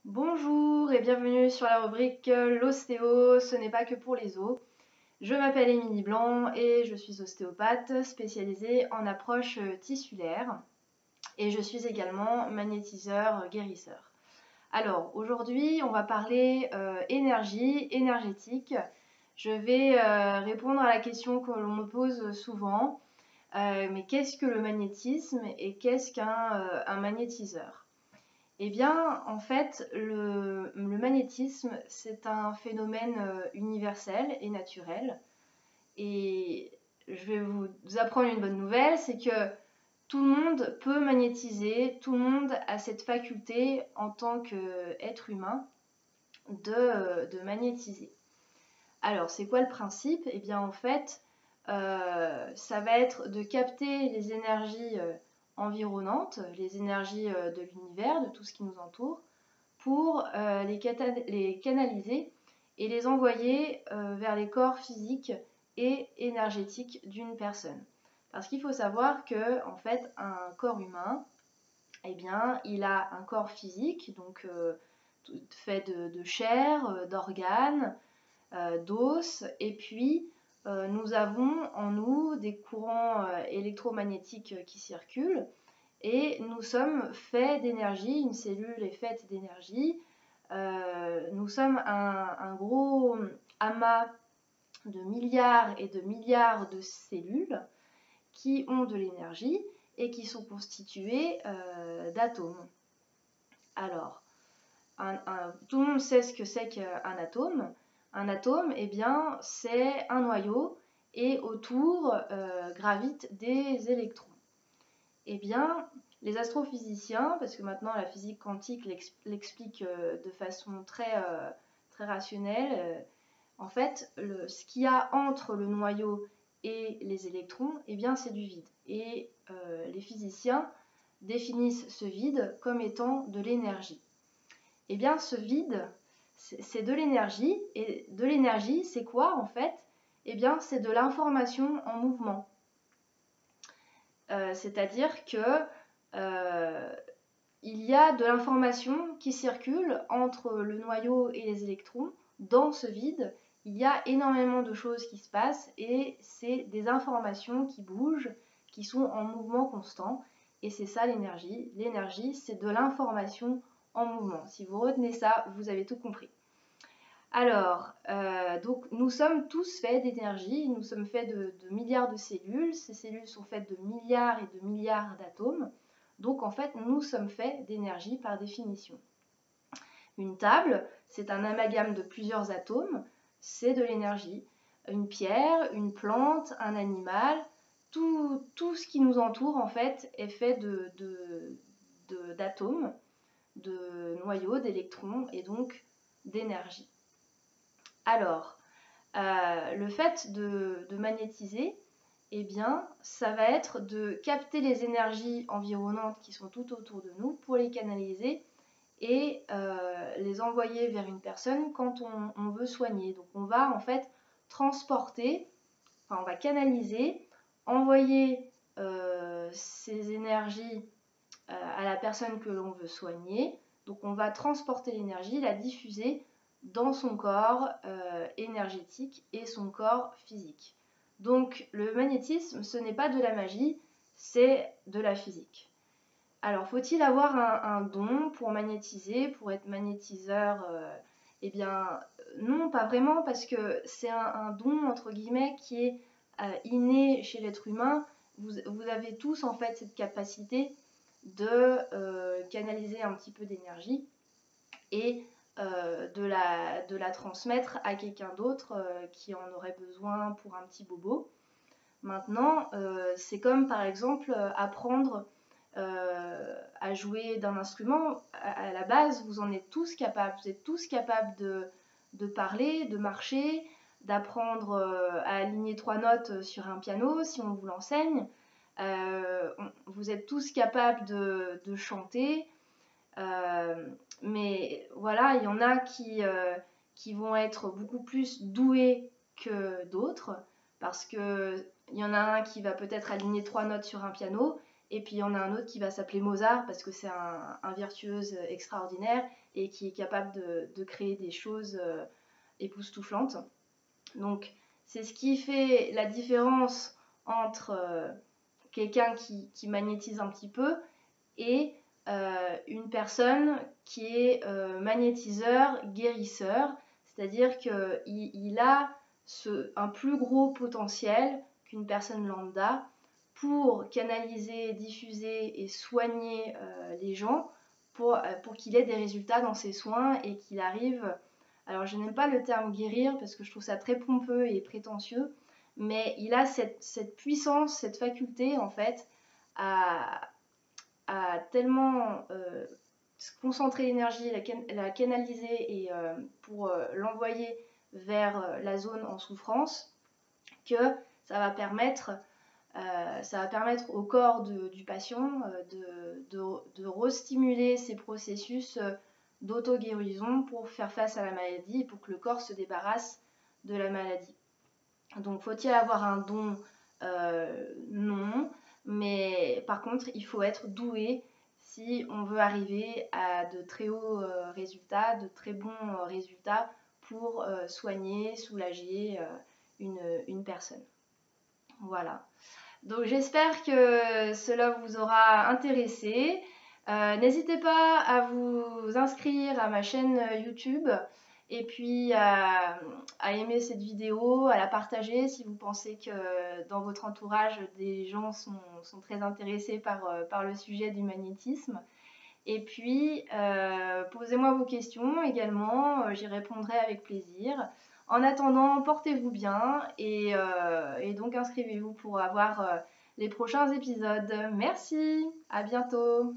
Bonjour et bienvenue sur la rubrique l'ostéo, ce n'est pas que pour les os. Je m'appelle Émilie Blanc et je suis ostéopathe spécialisée en approche tissulaire et je suis également magnétiseur guérisseur. Alors aujourd'hui on va parler énergie, énergétique. Je vais répondre à la question que l'on me pose souvent, mais qu'est-ce que le magnétisme et qu'est-ce qu'un magnétiseur ? Eh bien, en fait, le magnétisme, c'est un phénomène universel et naturel. Et je vais vous apprendre une bonne nouvelle, c'est que tout le monde peut magnétiser, tout le monde a cette faculté en tant qu'être humain de magnétiser. Alors, c'est quoi le principe? Eh bien, en fait, ça va être de capter les énergies environnantes, les énergies de l'univers, de tout ce qui nous entoure, pour les canaliser et les envoyer vers les corps physiques et énergétiques d'une personne. Parce qu'il faut savoir que, en fait, un corps humain, eh bien, il a un corps physique, donc fait de chair, d'organes, d'os, et puis nous avons en nous des courants électromagnétiques qui circulent, et nous sommes faits d'énergie, une cellule est faite d'énergie. Nous sommes un gros amas de milliards et de milliards de cellules qui ont de l'énergie et qui sont constituées d'atomes. Alors, tout le monde sait ce que c'est qu'un atome. Un atome, eh bien, c'est un noyau et autour gravitent des électrons. Eh bien, les astrophysiciens, parce que maintenant la physique quantique l'explique de façon très rationnelle, en fait, ce qu'il y a entre le noyau et les électrons, eh bien, c'est du vide. Et les physiciens définissent ce vide comme étant de l'énergie. Eh bien, ce vide, c'est de l'énergie. Et de l'énergie, c'est quoi en fait? Eh bien, c'est de l'information en mouvement. C'est-à-dire que il y a de l'information qui circule entre le noyau et les électrons. Dans ce vide, il y a énormément de choses qui se passent et c'est des informations qui bougent, qui sont en mouvement constant. Et c'est ça l'énergie. L'énergie, c'est de l'information en mouvement. Si vous retenez ça, vous avez tout compris. Alors, donc nous sommes tous faits d'énergie, nous sommes faits de milliards de cellules, ces cellules sont faites de milliards et de milliards d'atomes, donc en fait nous sommes faits d'énergie par définition. Une table, c'est un amalgame de plusieurs atomes, c'est de l'énergie. Une pierre, une plante, un animal, tout ce qui nous entoure en fait est fait d'atomes, de noyaux, d'électrons et donc d'énergie. Alors, le fait de magnétiser, eh bien, ça va être de capter les énergies environnantes qui sont tout autour de nous pour les canaliser et les envoyer vers une personne quand on veut soigner. Donc on va en fait transporter, enfin on va canaliser, envoyer ces énergies à la personne que l'on veut soigner. Donc on va transporter l'énergie, la diffuser dans son corps énergétique et son corps physique. Donc le magnétisme, ce n'est pas de la magie, c'est de la physique. Alors faut-il avoir un don pour magnétiser, pour être magnétiseur? Eh bien non, pas vraiment, parce que c'est un don entre guillemets qui est inné chez l'être humain. Vous avez tous en fait cette capacité de canaliser un petit peu d'énergie et de la transmettre à quelqu'un d'autre qui en aurait besoin pour un petit bobo. Maintenant, c'est comme par exemple apprendre à jouer d'un instrument. À la base, vous en êtes tous capables. Vous êtes tous capables de parler, de marcher, d'apprendre à aligner 3 notes sur un piano si on vous l'enseigne. Vous êtes tous capables de chanter. Mais voilà, il y en a qui vont être beaucoup plus doués que d'autres, parce qu'il y en a un qui va peut-être aligner 3 notes sur un piano, Et puis il y en a un autre qui va s'appeler Mozart parce que c'est un virtuose extraordinaire et qui est capable de créer des choses époustouflantes. Donc c'est ce qui fait la différence entre quelqu'un qui magnétise un petit peu et une personne qui est magnétiseur, guérisseur, c'est-à-dire qu'il a un plus gros potentiel qu'une personne lambda pour canaliser, diffuser et soigner les gens pour qu'il ait des résultats dans ses soins et qu'il arrive, alors je n'aime pas le terme guérir parce que je trouve ça très pompeux et prétentieux, mais il a cette puissance, cette faculté en fait à tellement concentrer l'énergie, la canaliser et pour l'envoyer vers la zone en souffrance que ça va permettre au corps du patient de restimuler ces processus d'auto-guérison pour faire face à la maladie et pour que le corps se débarrasse de la maladie. Donc faut-il avoir un don? Non, mais par contre il faut être doué si on veut arriver à de très hauts résultats, de très bons résultats pour soigner, soulager une personne. Voilà. Donc j'espère que cela vous aura intéressé. N'hésitez pas à vous inscrire à ma chaîne YouTube et puis à aimer cette vidéo, à la partager si vous pensez que dans votre entourage des gens sont très intéressés par le sujet du magnétisme. Et puis posez-moi vos questions également, j'y répondrai avec plaisir. En attendant, portez-vous bien et donc inscrivez-vous pour avoir les prochains épisodes. Merci, à bientôt.